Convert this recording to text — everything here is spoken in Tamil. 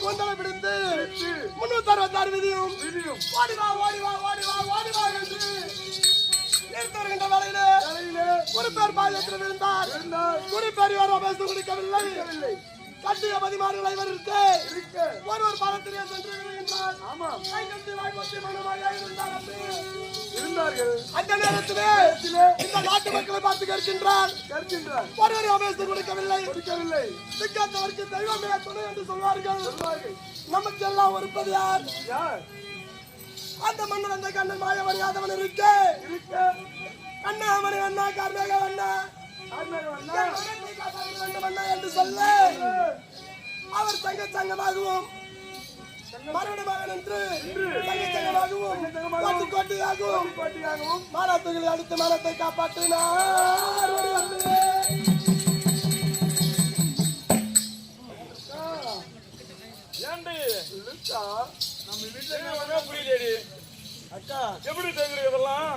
கூந்தலை பிடித்து 366 விதியும் ஓடிவா ஓடிவா ஓடிவா ஓடிவா என்று நிறுத்துகின்ற வேளையிலே குறிப்பேர் பாயத்தில் விழுந்தார். குறிப்பேர் யாரோ பேச குடிக்கவில்லை. கட்டிய பதிமார்கள் ஐவருக்கு ஒருவர் பாலத்திலே சென்று விழுகின்றார். கை கட்டி வாய்ப்பத்தி மனமாக இருந்தார்கள். அந்த நேரத்திலே இந்த நாட்டு மக்களை பார்த்து கேட்கின்றார். ஒருவர் பேச கொடுக்கவில்லை. திக்காத்தவருக்கு தெய்வமே துணை என்று சொல்வார்கள். நமக்கு எல்லாம் ஒருப்பது யார்? அந்த மன்னன் அந்த கண்ணன் மாயவன் யாதவன் இருக்கு. கண்ணாமணி அண்ணா கார்மேக அண்ணா என்று சொல்ல அவர் தங்க சங்கமாகவும் மறுபடியும் என்று சங்கமாகவும் கோட்டையாகவும் மாராத்துகளை அடித்து மனத்தை காப்பாற்றினார். நம்ம வீட்டுல புரியல அக்கா எப்படி தெரியுது இதெல்லாம்